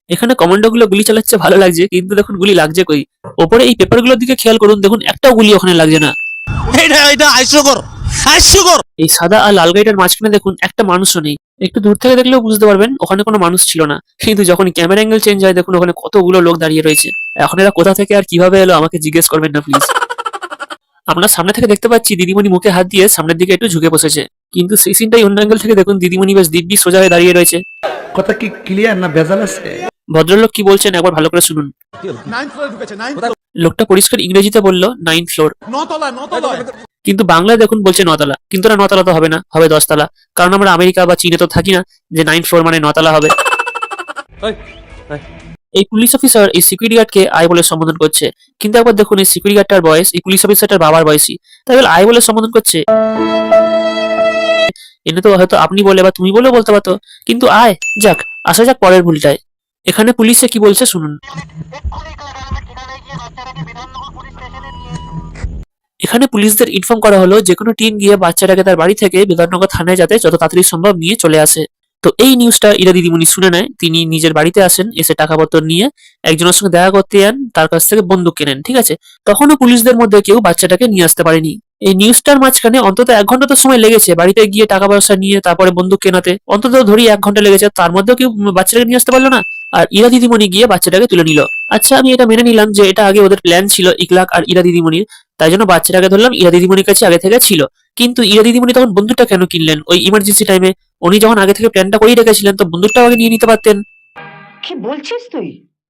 এখানে কমান্ডো গুলো গুলি চালাচ্ছে ভালো লাগছে, কিন্তু দেখুন গুলি লাগছে কই। ওপরে এই পেপার গুলোর দিকে খেয়াল করুন, দেখুন একটাও গুলি ওখানে লাগছে না। এই সাদা আর লাল গাড়িটার মাঝখানে দেখুন একটা মানুষও নেই। একটু দূর থেকে দেখলেও বুঝতে পারবেন ওখানে কোনো মানুষ ছিল না, কিন্তু যখন ক্যামেরা অ্যাঙ্গেল চেঞ্জ হয় দেখুন ওখানে কতগুলো লোক দাঁড়িয়ে রয়েছে। এখন এরা কোথা থেকে আর কিভাবে এলো আমাকে জিজ্ঞেস করবেন না প্লিজ। আমরা সামনে থেকে দেখতে পাচ্ছি দিদিমণি মুখে হাত দিয়ে সামনের দিকে একটু ঝুঁকে বসেছে, কিন্তু সেই সিনটাই অন্য অ্যাঙ্গেল থেকে দেখুন দিদিমণি বেশ দিব্যি সোজা হয়ে দাঁড়িয়ে রয়েছে। কথা কি ক্লিয়ার না ভেজাল আছে? ভদ্রলোক কি বলছেন একবার ভালো করে শুনুন। লোকটা পরিষ্কার ইংরেজিতে বলল 9th ফ্লোর, কিন্তু বাংলায় দেখুন বলছে 9তলা। কিন্তু না, 9তলা তো হবে না, হবে 10তলা, কারণ আমরা আমেরিকা বা চীনে তো থাকি না যে 9th ফ্লোর মানে 9তলা হবে। এই পুলিশ অফিসার এই সিকিউরিটি গার্ডকে আই বলে সম্বোধন করছে, কিন্তু একবার দেখুন এই সিকিউরিটি গার্ডটার বয়স এই পুলিশ অফিসারটার বাবার বয়সী, তাই বলে আই বলে সম্বোধন করছে। এনে তো হয়তো আপনি বলে বা তুমি বলেও বলতে পারতো, কিন্তু আয়। যাক, আসা যাক পরের ভুলটায়। এখানে পুলিশে কি বলছে শুনুন। এখানে পুলিশদের ইনফর্ম করা হলো যে কোনো টিম গিয়ে বাচ্চাটাকে তার বাড়ি থেকে বিধাননগর থানায় যাতে যত তাড়াতাড়ি সম্ভব নিয়ে চলে আসে। তো এই নিউজটা ইরা দিদিমণি শুনে নেয়, তিনি নিজের বাড়িতে আসেন, এসে টাকাপত্র নিয়ে একজনের সঙ্গে দেখা করতে যান, তার কাছ থেকে বন্দুক কেনেন, ঠিক আছে। তখনও পুলিশদের মধ্যে কেউ বাচ্চাটাকে নিয়ে আসতে পারেনি। এই নিউজটার মাঝখানে অন্তত 1 ঘন্টা তো সময় লেগেছে বাড়িতে গিয়ে টাকা পয়সা নিয়ে তারপরে বন্দুক কেনাতে, অন্তত ধরি 1 ঘন্টা লেগেছে, তার মধ্যেও কেউ বাচ্চাটাকে নিয়ে আসতে পারলো না। আর ইরা দিদিমণি গিয়ে বাচ্চাটাকে তুলে নিল। আচ্ছা, আমি এটা মেনে নিলাম যে এটা আগে ওদের প্ল্যান ছিল ইকলাক আর ইরা দিদিমণির, তাই জন্য বাচ্চাটাকে ধরলাম ইরা দিদিমণির কাছে আগে থেকে ছিল। কিন্তু ইরা দিদিমণি তখন বন্দুকটা কেন কিনলেন ওই ইমার্জেন্সি টাইমে? উনি যখন আগে থেকে প্ল্যানটা করেই রেখেছিলেন তো বন্দুকটাও আগে নিয়ে নিতে পারতেন। কি বলছিস তুই?